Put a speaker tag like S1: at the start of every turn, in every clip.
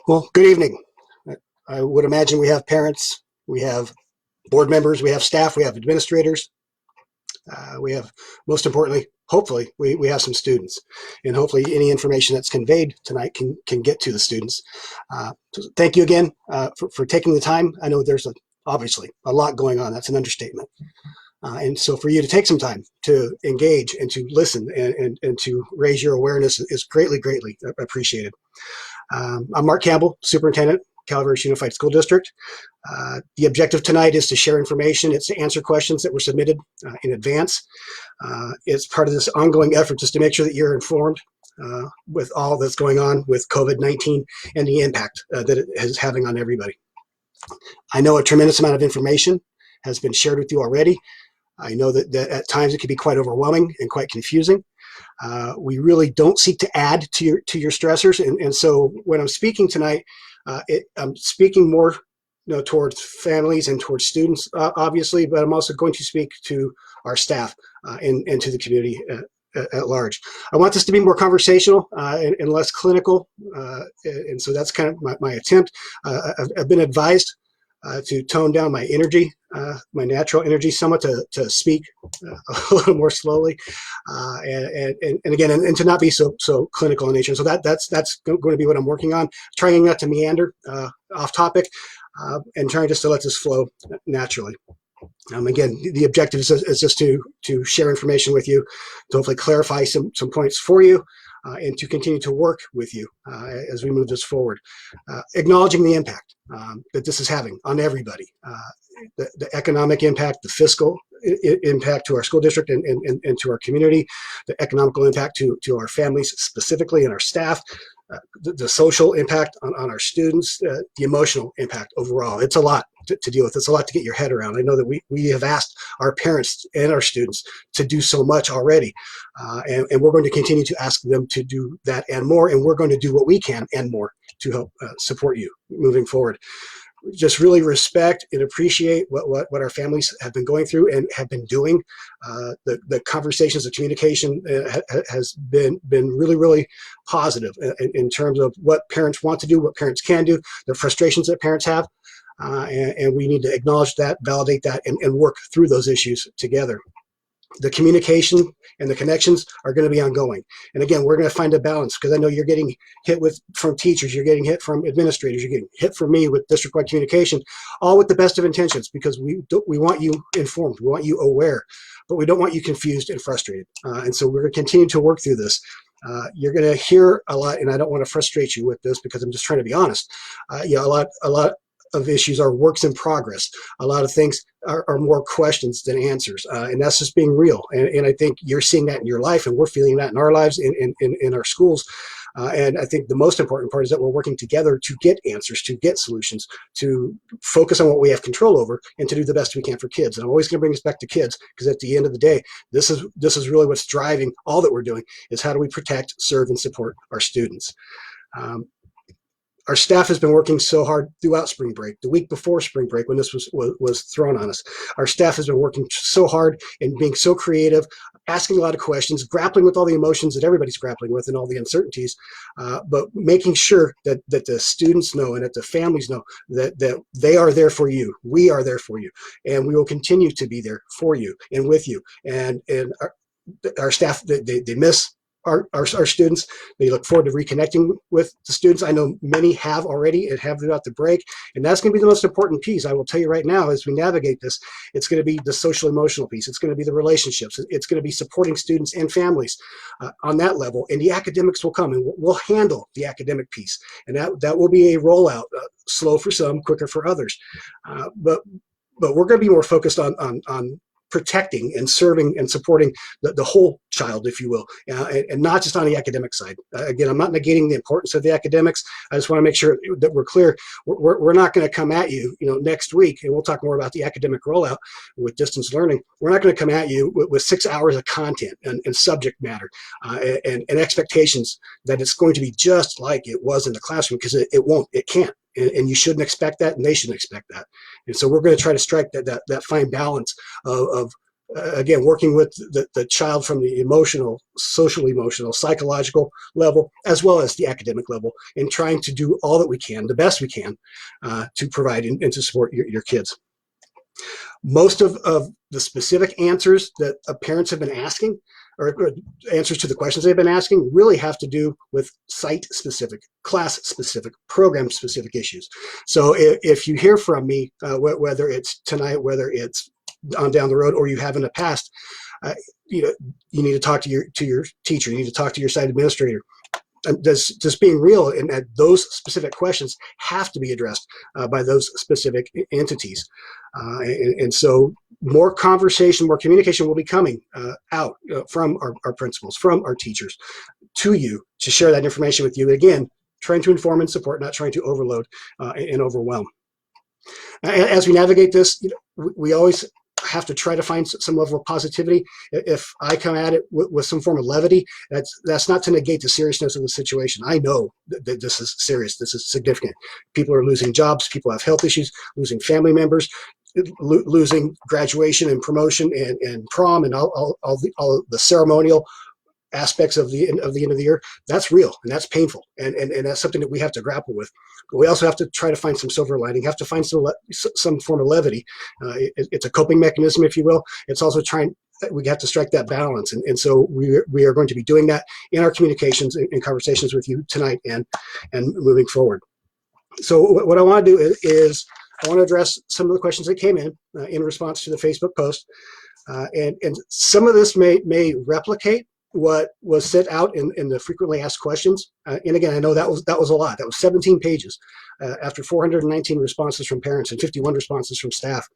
S1: Well, good evening. I would imagine we have parents, we have board members, we have staff, we have administrators, we have, most importantly, hopefully, we have some students. And hopefully any information that's conveyed tonight can get to the students. So thank you again for taking the time. I know there's obviously a lot going on. That's an understatement. And so for you to take some time to engage and to listen and to raise your awareness is greatly, greatly appreciated. I'm Mark Campbell, Superintendent, Calaveras Unified School District. The objective tonight is to share information. It's to answer questions that were submitted in advance. It's part of this ongoing effort just to make sure that you're informed with all that's going on with COVID-19 and the impact that it is having on everybody. I know a tremendous amount of information has been shared with you already. I know that at times it can be quite overwhelming and quite confusing. We really don't seek to add to your stressors, and so when I'm speaking tonight, I'm speaking more towards families and towards students, obviously, but I'm also going to speak to our staff and to the community at large. I want this to be more conversational and less clinical, and so that's kind of my attempt. I've been advised to tone down my energy, my natural energy somewhat, to speak a little more slowly, and again, and to not be so clinical in nature. So that's going to be what I'm working on, trying not to meander off topic, and trying just to let this flow naturally. Again, the objective is just to share information with you, to hopefully clarify some points for you, and to continue to work with you as we move this forward. Acknowledging the impact that this is having on everybody, the economic impact, the fiscal impact to our school district and to our community, the economical impact to our families specifically and our staff, the social impact on our students, the emotional impact overall. It's a lot to deal with. It's a lot to get your head around. I know that we have asked our parents and our students to do so much already, and we're going to continue to ask them to do that and more, and we're going to do what we can and more to help support you moving forward. Just really respect and appreciate what our families have been going through and have been doing. The conversations, the communication has been really, really positive in terms of what parents want to do, what parents can do, the frustrations that parents have, and we need to acknowledge that, validate that, and work through those issues together. The communication and the connections are going to be ongoing. And again, we're going to find a balance, because I know you're getting hit from teachers, you're getting hit from administrators, you're getting hit from me with district-wide communication, all with the best of intentions, because we want you informed, we want you aware, but we don't want you confused and frustrated. And so we're going to continue to work through this. You're going to hear a lot, and I don't want to frustrate you with this because I'm just trying to be honest. A lot of issues are works in progress. A lot of things are more questions than answers, and that's just being real. And I think you're seeing that in your life, and we're feeling that in our lives, in our schools. And I think the most important part is that we're working together to get answers, to get solutions, to focus on what we have control over, and to do the best we can for kids. And I'm always going to bring us back to kids, because at the end of the day, this is really what's driving all that we're doing, is how do we protect, serve, and support our students. Our staff has been working so hard throughout spring break, the week before spring break when this was thrown on us. Our staff has been working so hard and being so creative, asking a lot of questions, grappling with all the emotions that everybody's grappling with and all the uncertainties, but making sure that the students know and that the families know that they are there for you. We are there for you, and we will continue to be there for you and with you. And our staff, they miss our students. They look forward to reconnecting with the students. I know many have already and have throughout the break, and that's going to be the most important piece. I will tell you right now, as we navigate this, it's going to be the social emotional piece. It's going to be the relationships. It's going to be supporting students and families on that level, and the academics will come, and we'll handle the academic piece, and that will be a rollout, slow for some, quicker for others, but we're going to be more focused on protecting and serving and supporting the whole child, if you will, and not just on the academic side. Again, I'm not negating the importance of the academics. I just want to make sure that we're clear. We're not going to come at you, next week, and we'll talk more about the academic rollout with distance learning. We're not going to come at you with 6 hours of content and subject matter and expectations that it's going to be just like it was in the classroom, because it won't, it can't. And you shouldn't expect that, and they shouldn't expect that. And so we're going to try to strike that fine balance of again, working with the child from the emotional, social emotional, psychological level, as well as the academic level, and trying to do all that we can, the best we can, to provide and to support your kids. Most of the specific answers that parents have been asking, or answers to the questions they've been asking, really have to do with site-specific, class-specific, program-specific issues. So if you hear from me, whether it's tonight, whether it's on down the road, or you have in the past, you need to talk to your teacher, you need to talk to your site administrator. Just being real, and that those specific questions have to be addressed by those specific entities. And so more conversation, more communication will be coming out from our principals, from our teachers to you, to share that information with you. Again, trying to inform and support, not trying to overload and overwhelm. As we navigate this, we always have to try to find some level of positivity. If I come at it with some form of levity, that's not to negate the seriousness of the situation. I know that this is serious, this is significant. People are losing jobs, people have health issues, losing family members, losing graduation and promotion and prom and all the ceremonial aspects of the end of the year. That's real and that's painful, and that's something that we have to grapple with. But we also have to try to find some silver lining, have to find some form of levity. It's a coping mechanism, if you will. It's also we have to strike that balance, and so we are going to be doing that in our communications and conversations with you tonight and moving forward. So what I want to do is I want to address some of the questions that came in response to the Facebook post, and some of this may replicate what was set out in the frequently asked questions. And again, I know that was a lot. That was 17 pages after 419 responses from parents and 51 responses from staff.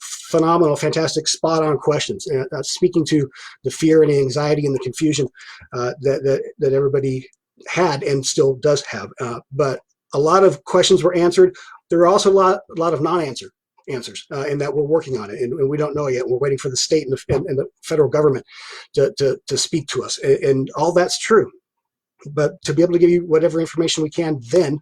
S1: Phenomenal, fantastic, spot-on questions, speaking to the fear and the anxiety and the confusion that everybody had and still does have. But a lot of questions were answered. There are also a lot of non-answered answers, and that we're working on it, and we don't know yet. We're waiting for the state and the federal government to speak to us, and all that's true. But to be able to give you whatever information we can then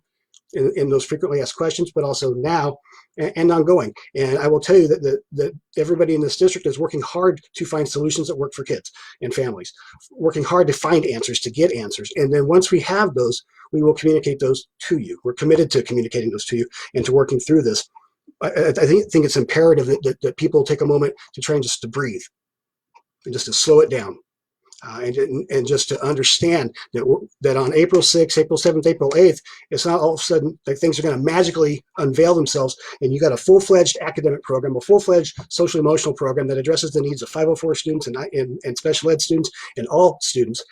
S1: in those frequently asked questions, but also now and ongoing. And I will tell you that everybody in this district is working hard to find solutions that work for kids and families, working hard to find answers, to get answers. And then once we have those, we will communicate those to you. We're committed to communicating those to you and to working through this. I think it's imperative that people take a moment to try and just to breathe and just to slow it down, and just to understand that on April 6th, April 7th, April 8th, it's not all of a sudden that things are going to magically unveil themselves and you got a full-fledged academic program, a full-fledged social emotional program that addresses the needs of 504 students and special ed students and all students,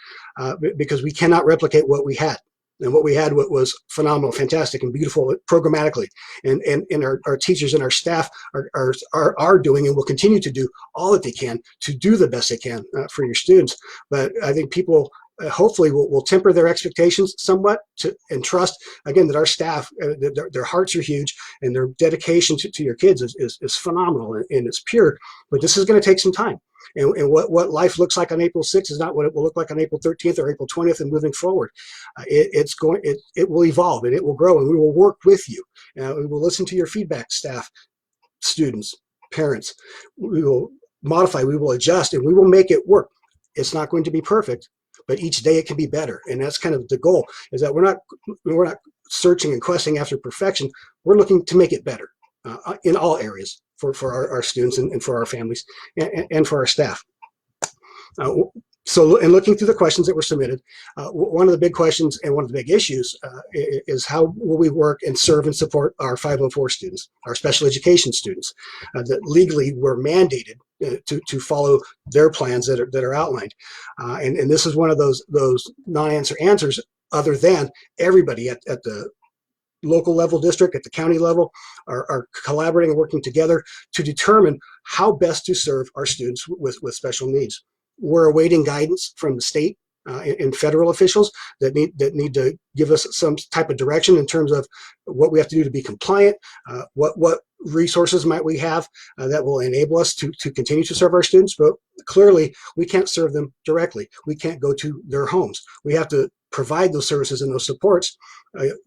S1: because we cannot replicate what we had. And what we had was phenomenal, fantastic, and beautiful programmatically. And our teachers and our staff are doing and will continue to do all that they can to do the best they can for your students. But I think people hopefully will temper their expectations somewhat and trust, again, that our staff, their hearts are huge and their dedication to your kids is phenomenal and it's pure. But this is going to take some time. And what life looks like on April 6th is not what it will look like on April 13th or April 20th and moving forward. It will evolve and it will grow, and we will work with you. We will listen to your feedback, staff, students, parents. We will modify, we will adjust, and we will make it work. It's not going to be perfect, but each day it can be better. And that's kind of the goal, is that we're not searching and questing after perfection. We're looking to make it better in all areas for our students and for our families and for our staff. So in looking through the questions that were submitted, one of the big questions and one of the big issues is how will we work and serve and support our 504 students, our special education students that legally were mandated to follow their plans that are outlined. And this is one of those non-answer answers, other than everybody at the local level district, at the county level, are collaborating and working together to determine how best to serve our students with special needs. We're awaiting guidance from the state and federal officials that need to give us some type of direction in terms of what we have to do to be compliant, what resources might we have that will enable us to continue to serve our students. But clearly we can't serve them directly. We can't go to their homes. We have to provide those services and those supports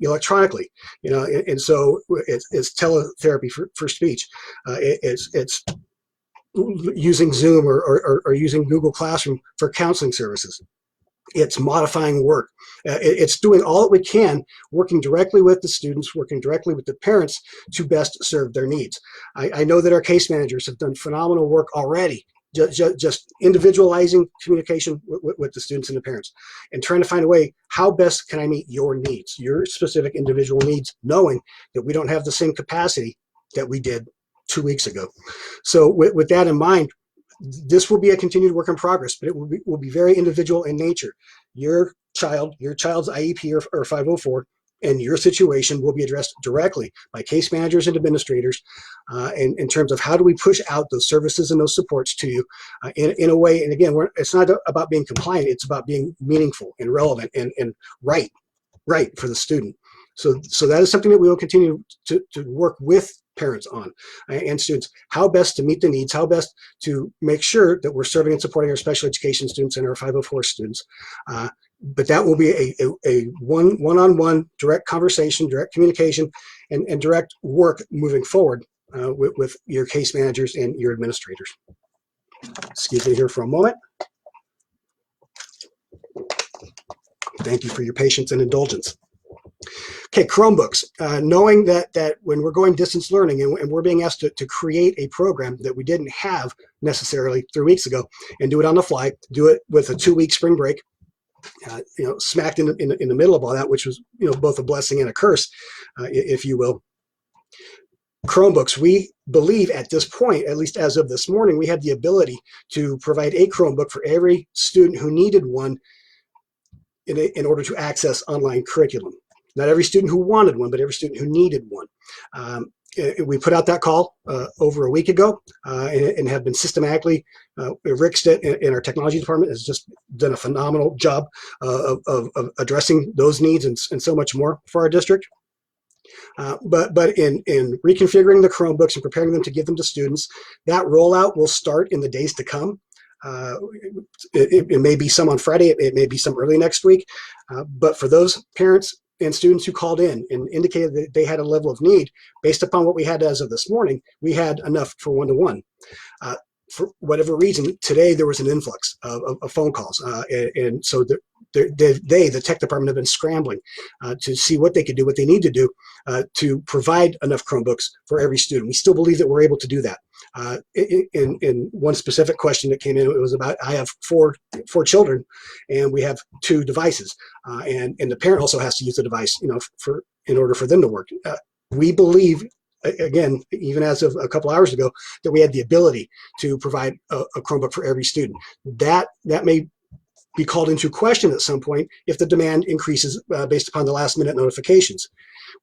S1: electronically, and so it's teletherapy for speech. It's using Zoom or using Google Classroom for counseling services. It's modifying work. It's doing all that we can, working directly with the students, working directly with the parents to best serve their needs. I know that our case managers have done phenomenal work already, just individualizing communication with the students and the parents, and trying to find a way, how best can I meet your needs, your specific individual needs, knowing that we don't have the same capacity that we did 2 weeks ago. So with that in mind, this will be a continued work in progress, but it will be very individual in nature. Your child's IEP or 504 and your situation will be addressed directly by case managers and administrators in terms of how do we push out those services and those supports to you in a way. And again, it's not about being compliant, it's about being meaningful and relevant and right for the student. So that is something that we will continue to work with parents on and students, how best to meet the needs, how best to make sure that we're serving and supporting our special education students and our 504 students. But that will be a one-on-one direct conversation, direct communication, and direct work moving forward with your case managers and your administrators. Excuse me here for a moment. Thank you for your patience and indulgence. Okay, Chromebooks. Knowing that when we're going distance learning and we're being asked to create a program that we didn't have necessarily 3 weeks ago and do it on the fly, do it with a 2-week spring break, smacked in the middle of all that, which was both a blessing and a curse, if you will. Chromebooks, we believe at this point, at least as of this morning, we had the ability to provide a Chromebook for every student who needed one in order to access online curriculum. Not every student who wanted one, but every student who needed one. We put out that call over a week ago and have been systematically, Rick Stitt in our technology department has just done a phenomenal job of addressing those needs and so much more for our district. But in reconfiguring the Chromebooks and preparing them to give them to students, that rollout will start in the days to come. It may be some on Friday, it may be some early next week, but for those parents and students who called in and indicated that they had a level of need, based upon what we had as of this morning, we had enough for one-to-one. For whatever reason, today there was an influx of phone calls, and so the tech department have been scrambling to see what they could do, what they need to do to provide enough Chromebooks for every student. We still believe that we're able to do that. In one specific question that came in, it was about, I have four children and we have 2 devices, and the parent also has to use the device, in order for them to work. We believe, again, even as of a couple hours ago, that we had the ability to provide a Chromebook for every student. That may be called into question at some point if the demand increases based upon the last minute notifications.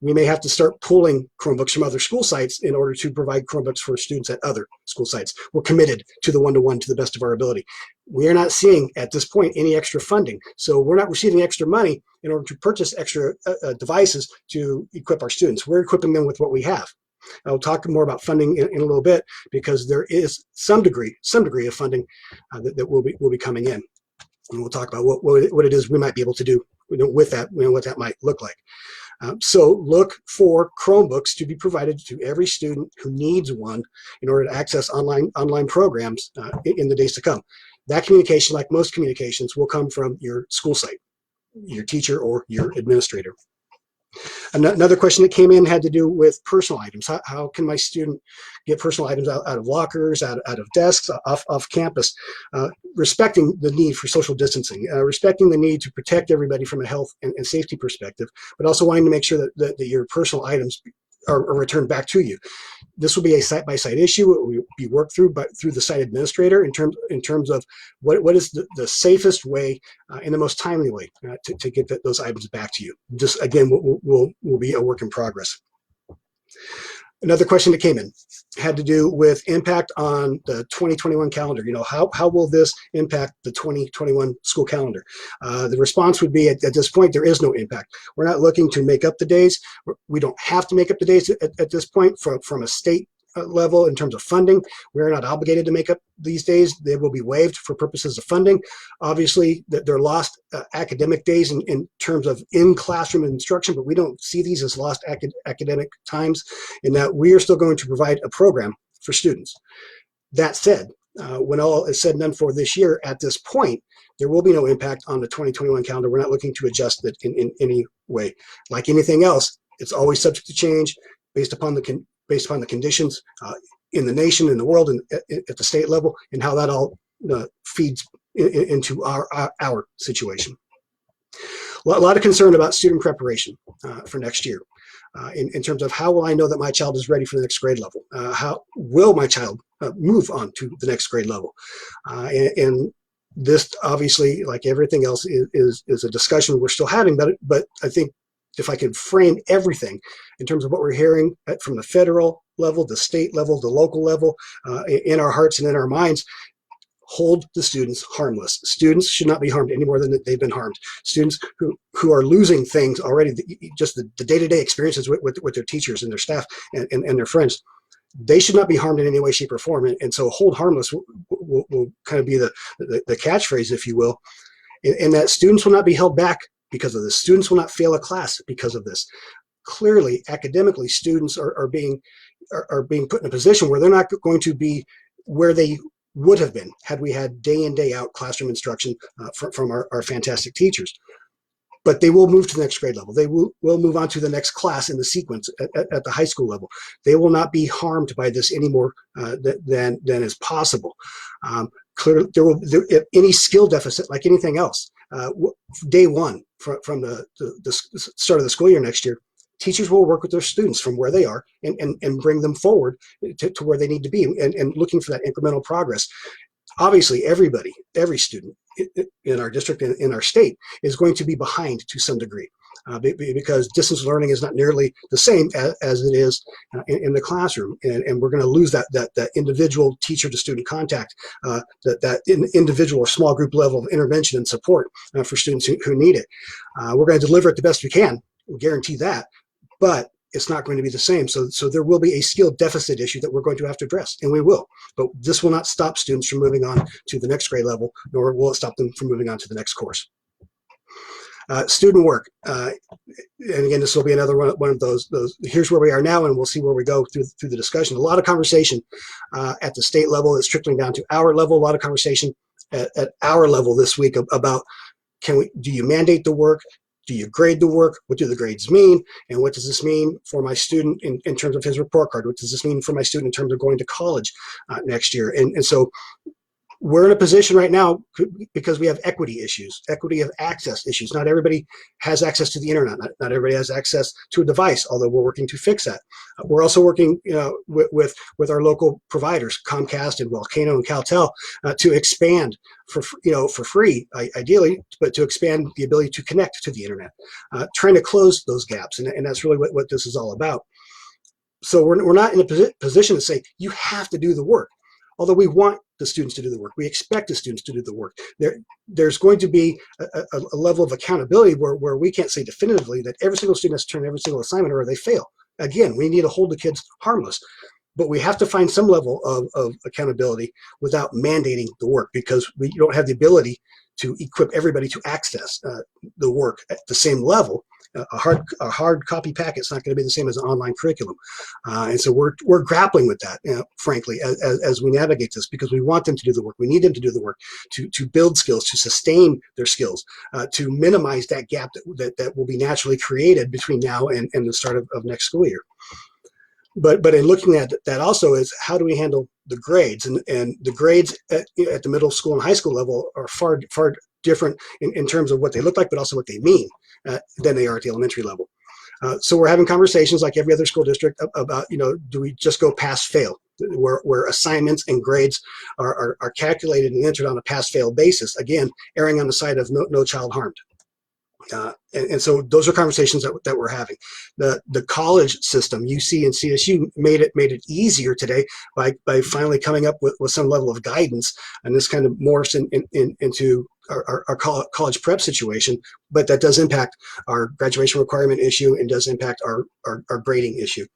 S1: We may have to start pulling Chromebooks from other school sites in order to provide Chromebooks for students at other school sites. We're committed to the one-to-one to the best of our ability. We are not seeing at this point any extra funding, so we're not receiving extra money in order to purchase extra devices to equip our students. We're equipping them with what we have. I'll talk more about funding in a little bit, because there is some degree of funding that will be coming in, and we'll talk about what it is we might be able to do with that, what that might look like. So look for Chromebooks to be provided to every student who needs one in order to access online programs in the days to come. That communication, like most communications, will come from your school site, your teacher or your administrator. Another question that came in had to do with personal items. How can my student get personal items out of lockers, out of desks, off campus, respecting the need for social distancing, respecting the need to protect everybody from a health and safety perspective, but also wanting to make sure that your personal items are returned back to you. This will be a site-by-site issue. It will be worked through through the site administrator in terms of what is the safest way and the most timely way to get those items back to you. Just again, will be a work in progress. Another question that came in had to do with impact on the 2021 calendar. How will this impact the 2021 school calendar? The response would be, at this point, there is no impact. We're not looking to make up the days. We don't have to make up the days at this point from a state level in terms of funding. We're not obligated to make up these days. They will be waived for purposes of funding. Obviously, they're lost academic days in terms of in-classroom instruction, but we don't see these as lost academic times, in that we are still going to provide a program for students. That said, when all is said and done for this year, at this point, there will be no impact on the 2021 calendar. We're not looking to adjust it in any way. Like anything else, it's always subject to change based upon the conditions in the nation, in the world, and at the state level, and how that all feeds into our situation. A lot of concern about student preparation for next year. In terms of how will I know that my child is ready for the next grade level? How will my child move on to the next grade level? And this, obviously, like everything else, is a discussion we're still having. But I think if I could frame everything in terms of what we're hearing from the federal level, the state level, the local level, in our hearts and in our minds, hold the students harmless. Students should not be harmed any more than they've been harmed. Students who are losing things already, just the day-to-day experiences with their teachers and their staff and their friends, they should not be harmed in any way, shape, or form. And so hold harmless will kind of be the catchphrase, if you will, and that students will not be held back because of this. Students will not fail a class because of this. Clearly, academically, students are being put in a position where they're not going to be where they would have been had we had day in, day out classroom instruction from our fantastic teachers. But they will move to the next grade level. They will move on to the next class in the sequence at the high school level. They will not be harmed by this any more than is possible. Clearly, if any skill deficit, like anything else, day one from the start of the school year next year, teachers will work with their students from where they are and bring them forward to where they need to be, and looking for that incremental progress. Obviously, every student in our district and in our state is going to be behind to some degree because distance learning is not nearly the same as it is in the classroom, and we're going to lose that individual teacher to student contact, that individual or small group level of intervention and support for students who need it. We're going to deliver it the best we can, we guarantee that, but it's not going to be the same. So there will be a skill deficit issue that we're going to have to address, and we will. But this will not stop students from moving on to the next grade level, nor will it stop them from moving on to the next course. Student work. And again, this will be another one of those, here's where we are now, and we'll see where we go through the discussion. A lot of conversation at the state level is trickling down to our level. A lot of conversation at our level this week about, do you mandate the work? Do you grade the work? What do the grades mean? And what does this mean for my student in terms of his report card? What does this mean for my student in terms of going to college next year? And so we're in a position right now because we have equity issues, equity of access issues. Not everybody has access to the internet. Not everybody has access to a device, although we're working to fix that. We're also working with our local providers, Comcast and Volcano and Caltel, to expand for free, ideally, but to expand the ability to connect to the internet, trying to close those gaps. And that's really what this is all about. So we're not in a position to say, you have to do the work. Although we want the students to do the work, we expect the students to do the work. There's going to be a level of accountability where we can't say definitively that every single student has to turn every single assignment or they fail. Again, we need to hold the kids harmless, but we have to find some level of accountability without mandating the work, because we don't have the ability to equip everybody to access the work at the same level. A hard copy packet's not going to be the same as an online curriculum, and so we're grappling with that, frankly, as we navigate this, because we want them to do the work. We need them to do the work to build skills, to sustain their skills, to minimize that gap that will be naturally created between now and the start of next school year. But in looking at that also is, how do we handle the grades? And the grades at the middle school and high school level are far different in terms of what they look like, but also what they mean than they are at the elementary level. So we're having conversations like every other school district about, do we just go pass-fail, where assignments and grades are calculated and entered on a pass-fail basis, again, erring on the side of no child harmed. And so those are conversations that we're having. The college system, UC and CSU, made it easier today by finally coming up with some level of guidance, and this kind of morphs into our college prep situation, but that does impact our graduation requirement issue and does impact our grading issue.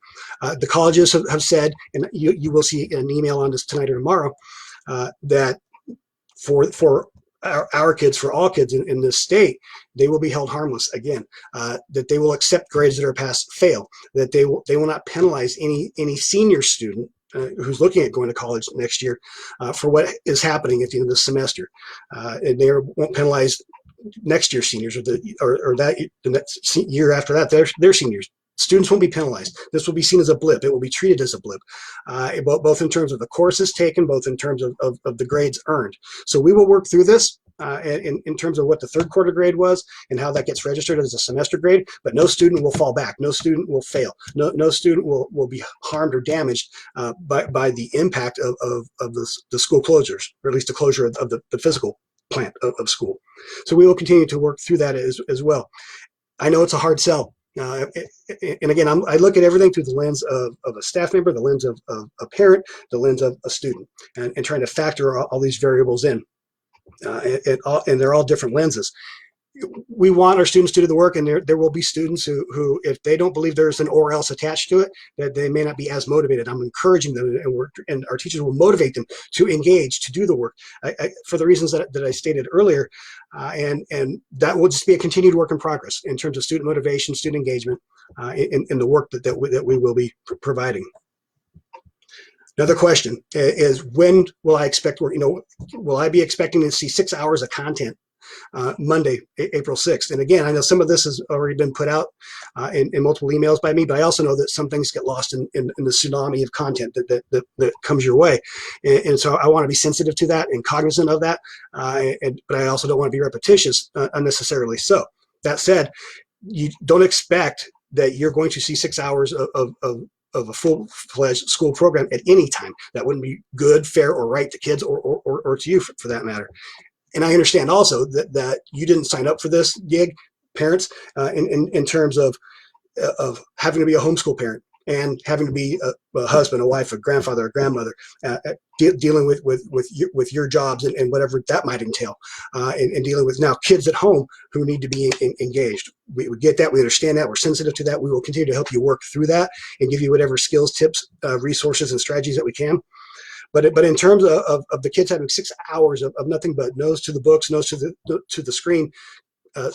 S1: The colleges have said, and you will see an email on this tonight or tomorrow, that for our kids, for all kids in this state, they will be held harmless again, that they will accept grades that are pass fail, that they will not penalize any senior student who's looking at going to college next year for what is happening at the end of the semester. And they won't penalize next year's seniors or that the next year after that, their seniors. Students won't be penalized. This will be seen as a blip. It will be treated as a blip, both in terms of the courses taken, both in terms of the grades earned. So we will work through this in terms of what the third quarter grade was and how that gets registered as a semester grade, but no student will fall back. No student will fail. No student will be harmed or damaged by the impact of the school closures, or at least the closure of the physical plant of school. So we will continue to work through that as well. I know it's a hard sell. And again, I look at everything through the lens of a staff member, the lens of a parent, the lens of a student, and trying to factor all these variables in. And they're all different lenses. We want our students to do the work, and there will be students who, if they don't believe there's an or else attached to it, that they may not be as motivated. I'm encouraging them, and our teachers will motivate them to engage, to do the work, for the reasons that I stated earlier, and that will just be a continued work in progress in terms of student motivation, student engagement, in the work that we will be providing. Another question is, when will I expect work? Will I be expecting to see 6 hours of content Monday, April 6th? And again, I know some of this has already been put out in multiple emails by me, but I also know that some things get lost in the tsunami of content that comes your way. And so I want to be sensitive to that and cognizant of that, but I also don't want to be repetitious unnecessarily. So that said, you don't expect that you're going to see 6 hours of a full-fledged school program at any time. That wouldn't be good, fair, or right to kids or to you for that matter. And I understand also that you didn't sign up for this gig, parents, in terms of having to be a homeschool parent and having to be a husband, a wife, a grandfather, a grandmother, dealing with your jobs and whatever that might entail, and dealing with now kids at home who need to be engaged. We get that, we understand that, we're sensitive to that. We will continue to help you work through that and give you whatever skills, tips, resources, and strategies that we can. But in terms of the kids having 6 hours of nothing but nose to the books, nose to the screen,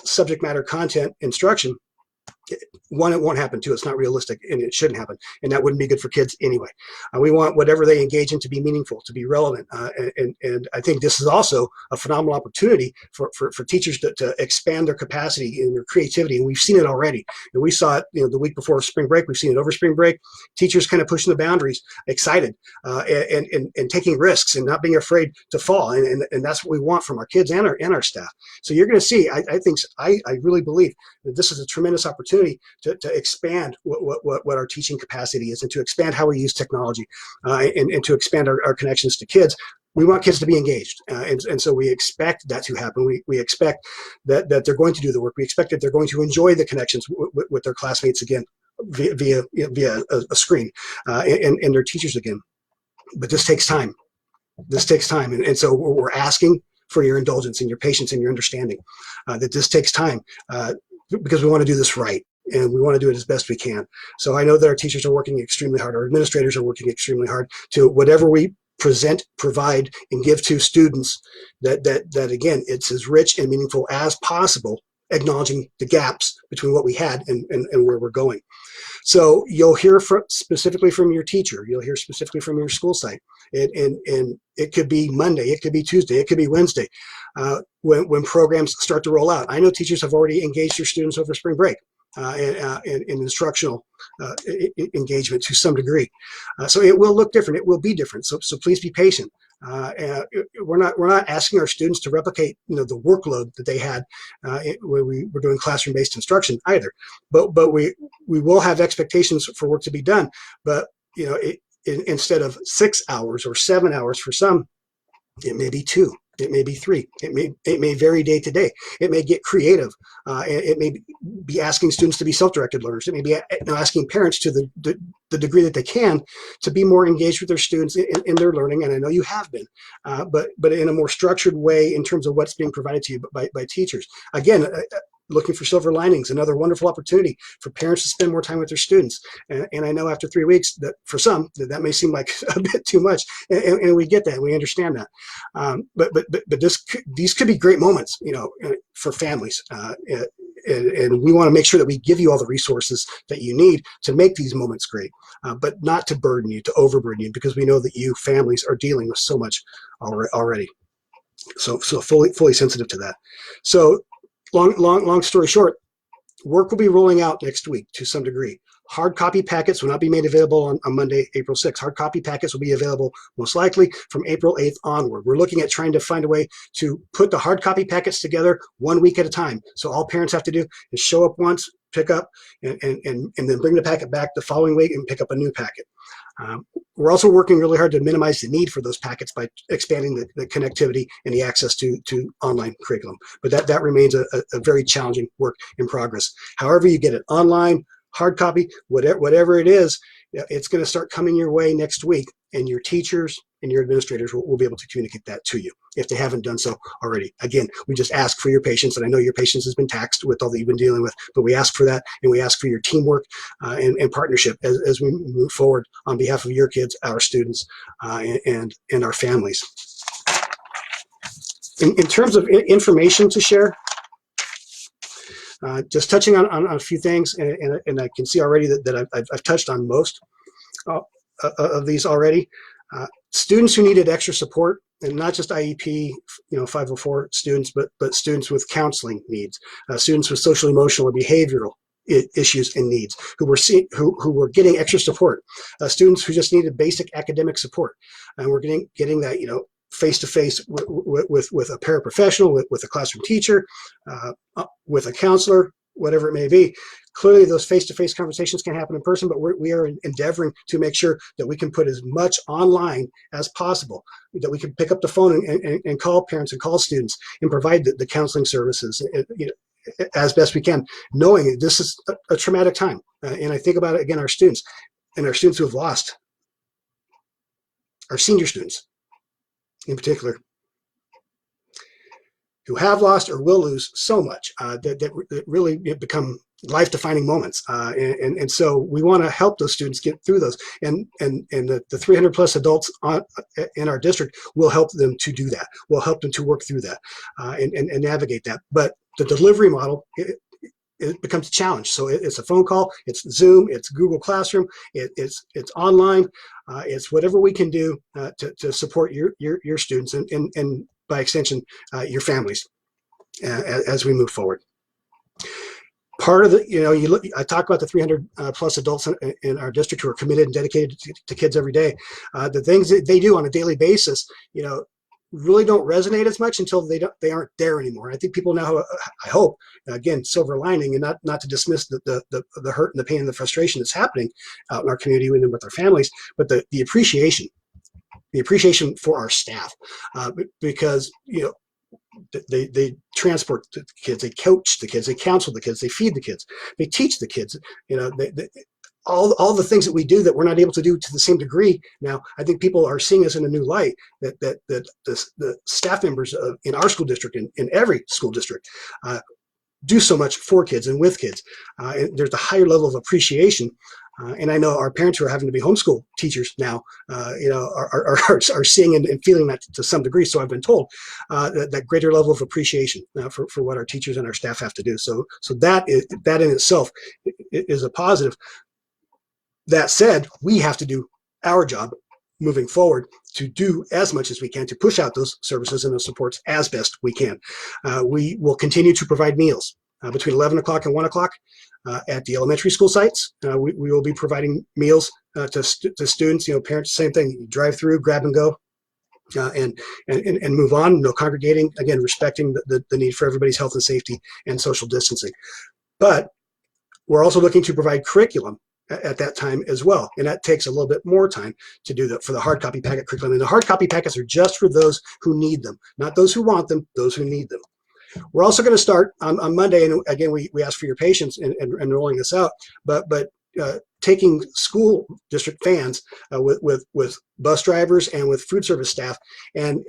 S1: subject matter content instruction, one, it won't happen. Two, it's not realistic, and it shouldn't happen, and that wouldn't be good for kids anyway. We want whatever they engage in to be meaningful, to be relevant, and I think this is also a phenomenal opportunity for teachers to expand their capacity and their creativity, and we've seen it already. And we saw it, the week before spring break. We've seen it over spring break. Teachers kind of pushing the boundaries, excited, and taking risks and not being afraid to fall, and that's what we want from our kids and our staff. So you're going to see. I really believe that this is a tremendous opportunity to expand what our teaching capacity is, and to expand how we use technology, and to expand our connections to kids. We want kids to be engaged, and so we expect that to happen. We expect that they're going to do the work. We expect that they're going to enjoy the connections with their classmates again via a screen, and their teachers again. But this takes time. This takes time, and so we're asking for your indulgence and your patience and your understanding, that this takes time, because we want to do this right, and we want to do it as best we can. So I know that our teachers are working extremely hard. Our administrators are working extremely hard to whatever we present, provide, and give to students, that again, it's as rich and meaningful as possible, acknowledging the gaps between what we had and where we're going. So you'll hear specifically from your teacher. You'll hear specifically from your school site. And it could be Monday, it could be Tuesday, it could be Wednesday, when programs start to roll out. I know teachers have already engaged their students over spring break, in instructional engagement to some degree. So it will look different. It will be different. So please be patient. We're not asking our students to replicate the workload that they had when we were doing classroom-based instruction either. But we will have expectations for work to be done. But instead of 6 hours or 7 hours for some, it may be 2. It may be 3. It may vary day to day. It may get creative. It may be asking students to be self-directed learners. It may be asking parents to the degree that they can to be more engaged with their students in their learning. And I know you have been, but in a more structured way in terms of what's being provided to you by teachers. Again, looking for silver linings, another wonderful opportunity for parents to spend more time with their students. And I know after 3 weeks that for some that may seem like a bit too much, and we get that, we understand that. But these could be great moments, for families. and we want to make sure that we give you all the resources that you need to make these moments great, but not to burden you, to overburden you, because we know that you families are dealing with so much already. So fully sensitive to that. So long story short, work will be rolling out next week to some degree. Hard copy packets will not be made available on Monday, April 6th. Hard copy packets will be available most likely from April 8th onward. We're looking at trying to find a way to put the hard copy packets together 1 week at a time. So all parents have to do is show up once, pick up, and then bring the packet back the following week and pick up a new packet. We're also working really hard to minimize the need for those packets by expanding the connectivity and the access to online curriculum. But that remains a very challenging work in progress. However you get it, online, hard copy, whatever it is, it's going to start coming your way next week, and your teachers and your administrators will be able to communicate that to you if they haven't done so already. Again, we just ask for your patience, and I know your patience has been taxed with all that you've been dealing with, but we ask for that, and we ask for your teamwork and partnership as we move forward on behalf of your kids, our students, and our families. In terms of information to share, just touching on a few things, and I can see already that I've touched on most of these already. Students who needed extra support, and not just IEP, 504 students, but students with counseling needs, students with social, emotional, or behavioral issues and needs, who were getting extra support, students who just needed basic academic support, and we're getting that, face-to-face with a paraprofessional, with a classroom teacher, with a counselor, whatever it may be. Clearly, those face-to-face conversations can happen in person, but we are endeavoring to make sure that we can put as much online as possible, that we can pick up the phone and call parents and call students and provide the counseling services, as best we can, knowing that this is a traumatic time. And I think about it again, our students who have lost, our senior students in particular, who have lost or will lose so much that really become life-defining moments, and so we want to help those students get through those, and the 300 plus adults in our district will help them to do that. We'll help them to work through that and navigate that. But the delivery model, it becomes a challenge. So it's a phone call, it's Zoom, it's Google Classroom, it's online, it's whatever we can do to support your students and by extension your families as we move forward. Part of the, I talk about the 300 plus adults in our district who are committed and dedicated to kids every day. The things that they do on a daily basis, really don't resonate as much until they aren't there anymore. I think people now, I hope, again, silver lining, and not to dismiss the hurt and the pain and the frustration that's happening out in our community and with our families, but the appreciation for our staff, because they transport the kids, they coach the kids, they counsel the kids, they feed the kids, they teach the kids, all the things that we do that we're not able to do to the same degree now. I think people are seeing us in a new light, that the staff members in our school district, in every school district, do so much for kids and with kids. And there's a higher level of appreciation. And I know our parents who are having to be homeschool teachers now, are seeing and feeling that to some degree. So I've been told that greater level of appreciation for what our teachers and our staff have to do. So that in itself is a positive. That said, we have to do our job moving forward to do as much as we can to push out those services and those supports as best we can. We will continue to provide meals between 11 o'clock and 1 o'clock at the elementary school sites. We will be providing meals to students, parents, same thing, you drive through, grab and go, and move on, congregating, again, respecting the need for everybody's health and safety and social distancing. But we're also looking to provide curriculum at that time as well, and that takes a little bit more time to do that for the hard copy packet curriculum. And the hard copy packets are just for those who need them, not those who want them, those who need them. We're also going to start on Monday, and again, we ask for your patience in rolling this out, but taking school district vans with bus drivers and with food service staff and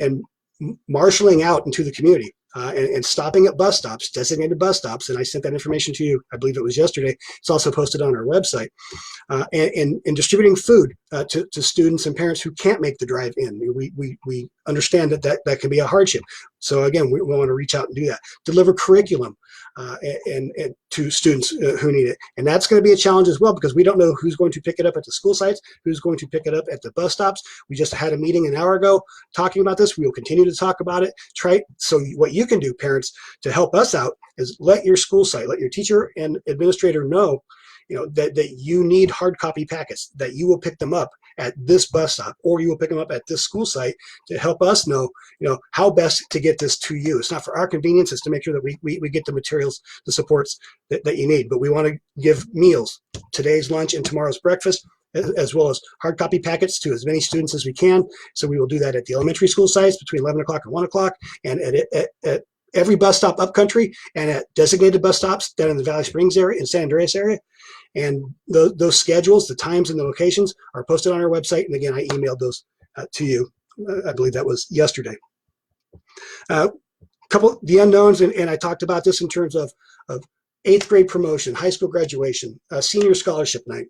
S1: marshaling out into the community. And stopping at bus stops, designated bus stops, and I sent that information to you, I believe it was yesterday. It's also posted on our website, and distributing food to students and parents who can't make the drive in. We understand that can be a hardship. So again, we want to reach out and do that. Deliver curriculum and to students who need it. And that's going to be a challenge as well, because we don't know who's going to pick it up at the school sites, who's going to pick it up at the bus stops. We just had a meeting an hour ago talking about this. We will continue to talk about it. So what you can do, parents, to help us out is let your school site, let your teacher and administrator know, that you need hard copy packets, that you will pick them up at this bus stop, or you will pick them up at this school site to help us know, how best to get this to you. It's not for our convenience, it's to make sure that we get the materials, the supports that you need. But we want to give meals, today's lunch and tomorrow's breakfast, as well as hard copy packets to as many students as we can. So we will do that at the elementary school sites between 11 o'clock and 1 o'clock, and at every bus stop upcountry, and at designated bus stops down in the Valley Springs area and San Andreas area. And those schedules, the times and the locations are posted on our website. And again, I emailed those to you. I believe that was yesterday. The unknowns, and I talked about this in terms of 8th grade promotion, high school graduation, senior scholarship night,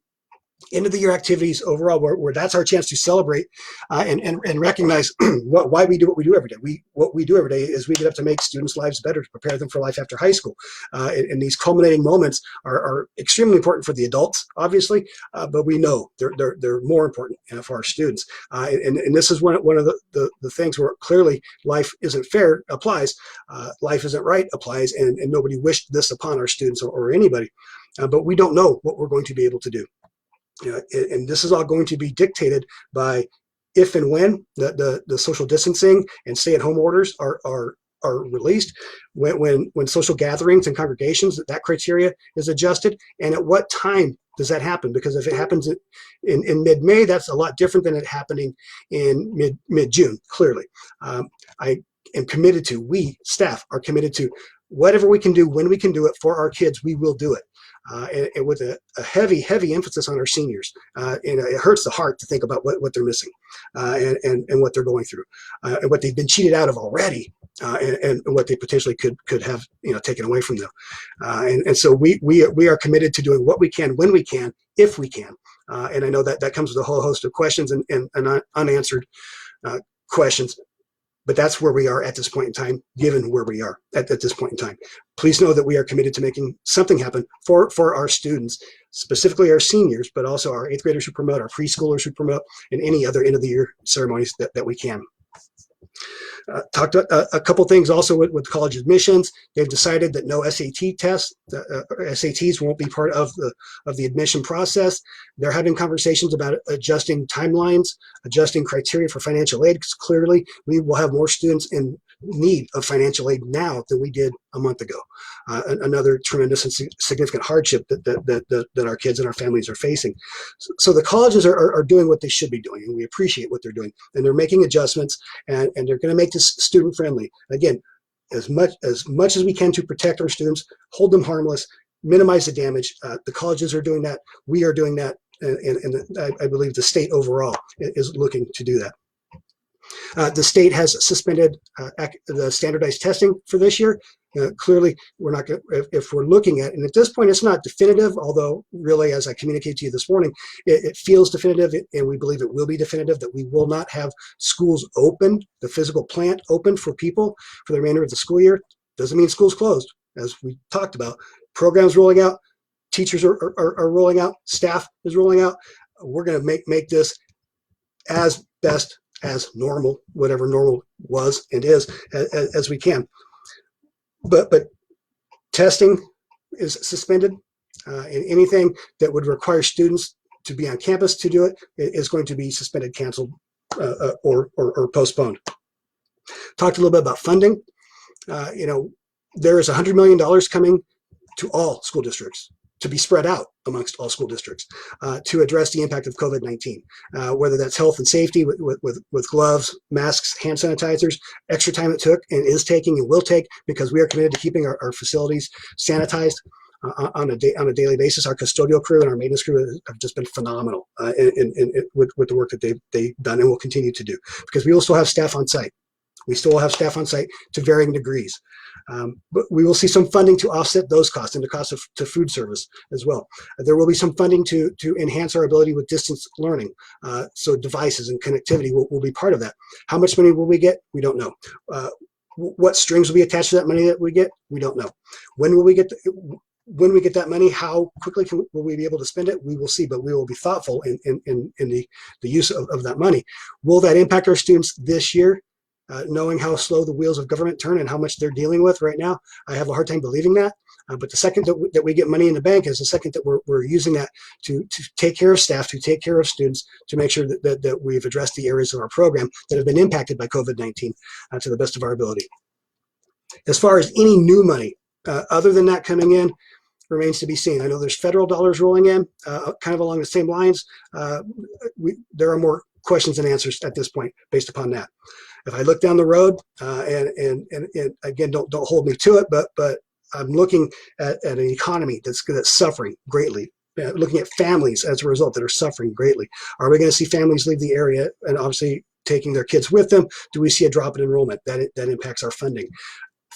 S1: end of the year activities overall, where that's our chance to celebrate and recognize why we do what we do every day. What we do every day is we get up to make students' lives better, to prepare them for life after high school. And these culminating moments are extremely important for the adults, obviously, but we know they're more important for our students. And this is one of the things where clearly life isn't fair applies, life isn't right applies, and nobody wished this upon our students or anybody. But we don't know what we're going to be able to do. And this is all going to be dictated by if and when the social distancing and stay-at-home orders are released, when social gatherings and congregations, that criteria is adjusted, and at what time does that happen? Because if it happens in mid-May, that's a lot different than it happening in mid-June, clearly. I am committed to, we, staff, are committed to whatever we can do, when we can do it for our kids, we will do it. And with a heavy emphasis on our seniors. And it hurts the heart to think about what they're missing and what they're going through, and what they've been cheated out of already, and what they potentially could have taken away from them. And so we are committed to doing what we can, when we can, if we can. And I know that comes with a whole host of questions and unanswered questions. But that's where we are at this point in time, given where we are at this point in time. Please know that we are committed to making something happen for our students, specifically our seniors, but also our 8th graders who promote, our preschoolers who promote, and any other end of the year ceremonies that we can. Talked a couple things also with college admissions. They've decided that no SAT tests, SATs won't be part of the admission process. They're having conversations about adjusting timelines, adjusting criteria for financial aid, because clearly we will have more students in need of financial aid now than we did a month ago. Another tremendous and significant hardship that our kids and our families are facing. So the colleges are doing what they should be doing, and we appreciate what they're doing, and they're making adjustments, and they're going to make this student friendly. Again, as much as we can to protect our students, hold them harmless, minimize the damage. The colleges are doing that. We are doing that, and I believe the state overall is looking to do that. The state has suspended the standardized testing for this year. Clearly, we're not going to, if we're looking at, and at this point it's not definitive, although really, as I communicated to you this morning, it feels definitive, and we believe it will be definitive, that we will not have schools open, the physical plant open for people for the remainder of the school year. Doesn't mean schools closed, as we talked about. Programs rolling out, teachers are rolling out, staff is rolling out. We're going to make this as best as normal, whatever normal was and is, as we can. But testing is suspended, and anything that would require students to be on campus to do it is going to be suspended, canceled, or postponed. Talked a little bit about funding. There is $100 million coming to all school districts, to be spread out amongst all school districts, to address the impact of COVID-19, whether that's health and safety with gloves, masks, hand sanitizers, extra time it took and is taking and will take, because we are committed to keeping our facilities sanitized on a daily basis. Our custodial crew and our maintenance crew have just been phenomenal with the work that they've done and will continue to do, because we will still have staff on site. We still have staff on site to varying degrees. But we will see some funding to offset those costs and the cost to food service as well. There will be some funding to enhance our ability with distance learning. So devices and connectivity will be part of that. How much money will we get? We don't know. What strings will be attached to that money that we get? We don't know. When will we get when we get that money, how quickly will we be able to spend it? We will see, but we will be thoughtful in the use of that money. Will that impact our students this year? Knowing how slow the wheels of government turn and how much they're dealing with right now, I have a hard time believing that. But the second that we get money in the bank is the second that we're using that to take care of staff, to take care of students, to make sure that we've addressed the areas of our program that have been impacted by COVID-19 to the best of our ability. As far as any new money, other than that coming in, remains to be seen. I know there's federal dollars rolling in, kind of along the same lines. There are more questions than answers at this point based upon that. If I look down the road, and again, don't hold me to it, but I'm looking at an economy that's suffering greatly. Looking at families as a result that are suffering greatly. Are we going to see families leave the area and obviously taking their kids with them? Do we see a drop in enrollment that impacts our funding?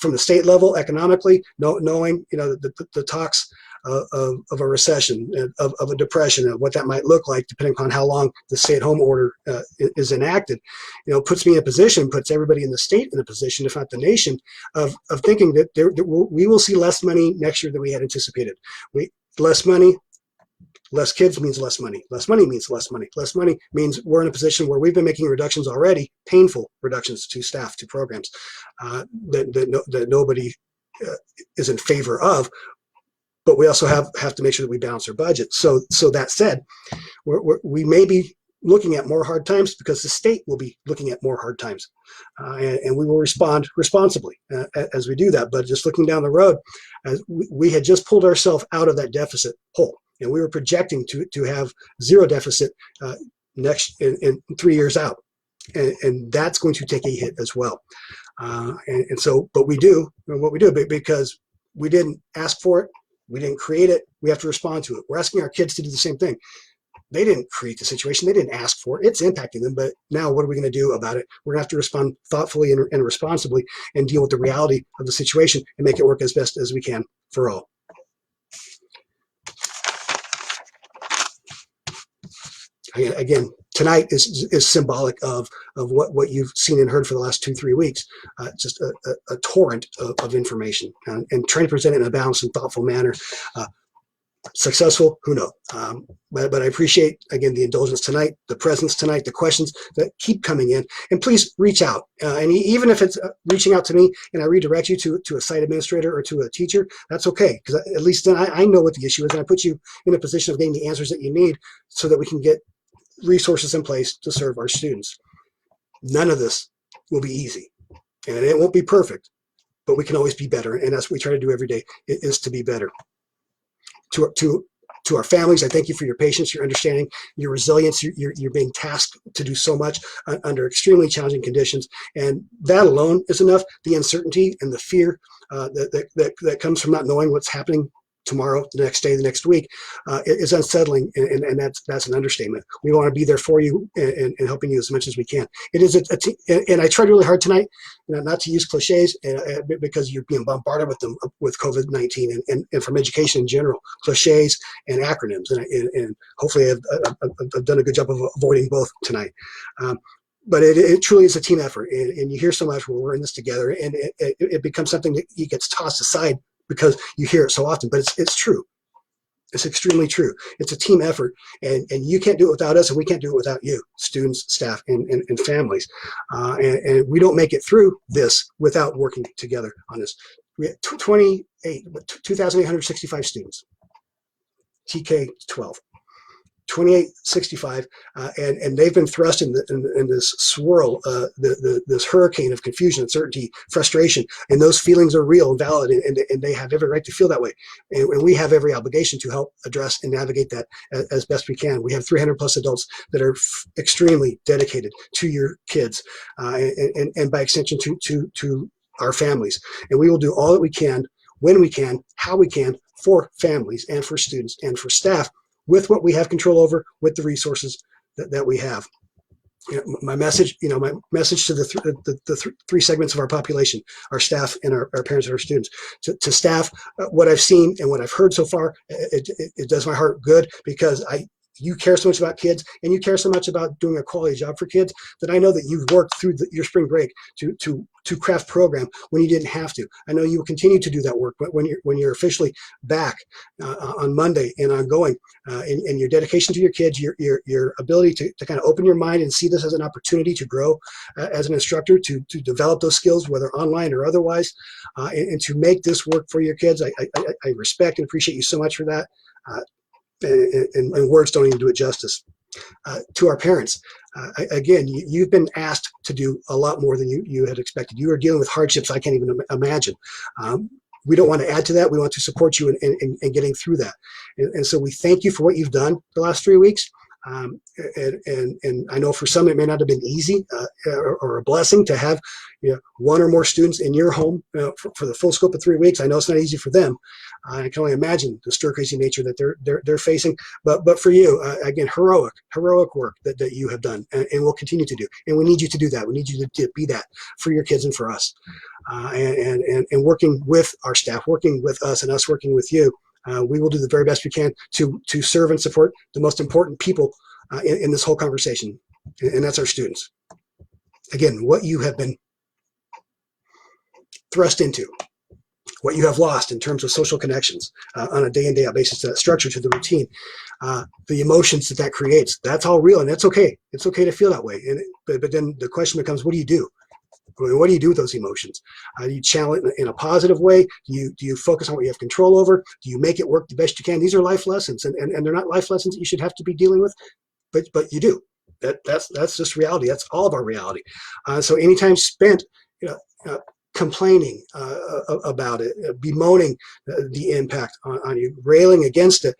S1: From the state level, economically, knowing the talks of a recession, of a depression, and what that might look like, depending upon how long the stay-at-home order is enacted, puts me in a position, puts everybody in the state in a position, if not the nation, of thinking that we will see less money next year than we had anticipated. Less money. Less kids means less money. Less money means less money. Less money means we're in a position where we've been making reductions already, painful reductions to staff, to programs that nobody is in favor of. But we also have to make sure that we balance our budget. So that said, we may be looking at more hard times because the state will be looking at more hard times, and we will respond responsibly as we do that. But just looking down the road, as we had just pulled ourselves out of that deficit hole. And we were projecting to have zero deficit next in 3 years out, and that's going to take a hit as well. And so, but we do what we do because we didn't ask for it, we didn't create it. We have to respond to it. We're asking our kids to do the same thing. They didn't create the situation. They didn't ask for it. It's impacting them. But now, what are we going to do about it? We're going to have to respond thoughtfully and responsibly, and deal with the reality of the situation and make it work as best as we can for all. Again, tonight is symbolic of what you've seen and heard for the last 2-3 weeks. Just a torrent of information, and trying to present it in a balanced and thoughtful manner. Successful, who knows? But I appreciate, again, the indulgence tonight, the presence tonight, the questions that keep coming in. And please reach out. And even if it's reaching out to me and I redirect you to a site administrator or to a teacher, that's okay. Because at least then I know what the issue is, and I put you in a position of getting the answers that you need so that we can get resources in place to serve our students. None of this will be easy, and it won't be perfect, but we can always be better, and that's what we try to do every day, is to be better. To our families, I thank you for your patience, your understanding, your resilience. You're being tasked to do so much under extremely challenging conditions, and that alone is enough. The uncertainty and the fear that comes from not knowing what's happening tomorrow, the next day, the next week, is unsettling, and that's an understatement. We want to be there for you and helping you as much as we can. It is and I tried really hard tonight, not to use cliches, because you're being bombarded with them with COVID-19 and from education in general, cliches and acronyms, and hopefully I've done a good job of avoiding both tonight. But it truly is a team effort, and you hear so much when we're in this together, and it becomes something that gets tossed aside because you hear it so often, but it's true. It's extremely true. It's a team effort, and you can't do it without us, and we can't do it without you, students, staff, and families. And we don't make it through this without working together on this. We had 2,865 students, TK 12. 2865, and they've been thrust in this swirl, this hurricane of confusion, uncertainty, frustration, and those feelings are real and valid, and they have every right to feel that way, and we have every obligation to help address and navigate that as best we can. We have 300 plus adults that are extremely dedicated to your kids, and by extension to our families, and we will do all that we can, when we can, how we can, for families and for students and for staff, with what we have control over, with the resources that we have. my message to the three segments of our population, our staff and our parents and our students. To staff, what I've seen and what I've heard so far, it does my heart good, because you care so much about kids, and you care so much about doing a quality job for kids, that I know that you've worked through your spring break to craft program when you didn't have to. I know you will continue to do that work, but when you're officially back on Monday and ongoing, and your dedication to your kids, your ability to kind of open your mind and see this as an opportunity to grow as an instructor, to develop those skills, whether online or otherwise, and to make this work for your kids. I respect and appreciate you so much for that. And words don't even do it justice. To our parents, again, you've been asked to do a lot more than you had expected. You are dealing with hardships I can't even imagine. We don't want to add to that. We want to support you in getting through that. And so we thank you for what you've done the last 3 weeks. And I know for some it may not have been easy or a blessing to have one or more students in your home for the full scope of 3 weeks. I know it's not easy for them. I can only imagine the stir crazy nature that they're facing. But for you, again, heroic work that you have done and will continue to do. And we need you to do that. We need you to be that for your kids and for us. And working with our staff, working with us, and us working with you. We will do the very best we can to serve and support the most important people in this whole conversation, and that's our students. Again, what you have been thrust into, what you have lost in terms of social connections on a day in, day out basis, to that structure, to the routine, the emotions that creates, that's all real, and that's okay. It's okay to feel that way. But then the question becomes, what do you do? What do you do with those emotions? Do you channel it in a positive way? Do you focus on what you have control over? Do you make it work the best you can? These are life lessons, and they're not life lessons that you should have to be dealing with, but you do. That's just reality. That's all of our reality. So anytime spent complaining about it, bemoaning the impact on you, railing against it,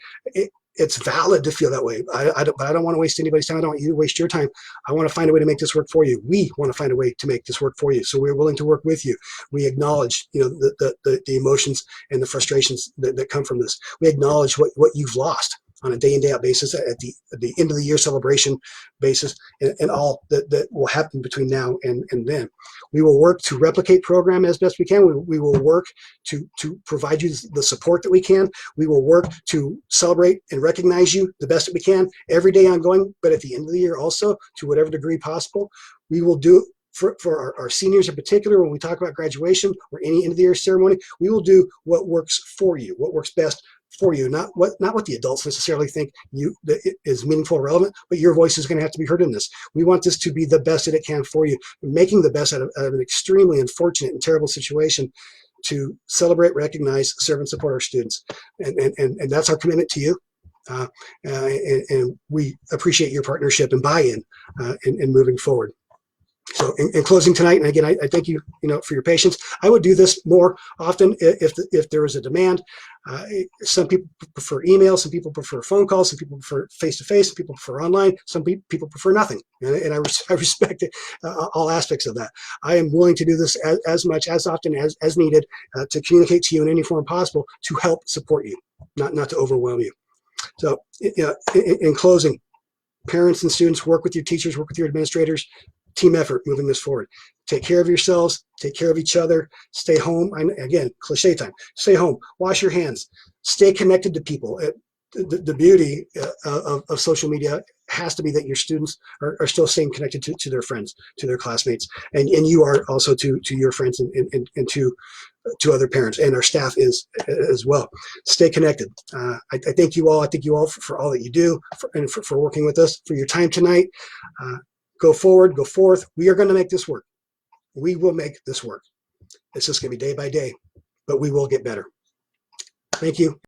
S1: it's valid to feel that way. But I don't want to waste anybody's time. I don't want you to waste your time. I want to find a way to make this work for you. We want to find a way to make this work for you. So we're willing to work with you. We acknowledge, the emotions and the frustrations that come from this. We acknowledge what you've lost on a day in, day out basis, at the end of the year celebration basis, and all that will happen between now and then. We will work to replicate program as best we can. We will work to provide you the support that we can. We will work to celebrate and recognize you the best that we can every day ongoing, but at the end of the year also, to whatever degree possible. We will do for our seniors in particular, when we talk about graduation or any end of the year ceremony, we will do what works for you, what works best for you, not what the adults necessarily think that is meaningful or relevant, but your voice is going to have to be heard in this. We want this to be the best that it can for you, making the best out of an extremely unfortunate and terrible situation, to celebrate, recognize, serve, and support our students. And that's our commitment to you. And we appreciate your partnership and buy-in in moving forward. So in closing tonight, and again, I thank you, for your patience. I would do this more often if there was a demand. Some people prefer email, some people prefer phone calls, some people prefer face-to-face, some people prefer online, some people prefer nothing. And I respect it, all aspects of that. I am willing to do this as much, as often as needed, to communicate to you in any form possible, to help support you, not to overwhelm you. So in closing, parents and students, work with your teachers, work with your administrators. Team effort moving this forward. Take care of yourselves, take care of each other, stay home. Again, cliche time, stay home, wash your hands, stay connected to people. The beauty of social media has to be that your students are still staying connected to their friends, to their classmates, and you are also to your friends and to other parents, and our staff is as well. Stay connected. I thank you all. I thank you all for all that you do, and for working with us, for your time tonight. Go forward, go forth. We are going to make this work. We will make this work. It's just going to be day by day, but we will get better. Thank you.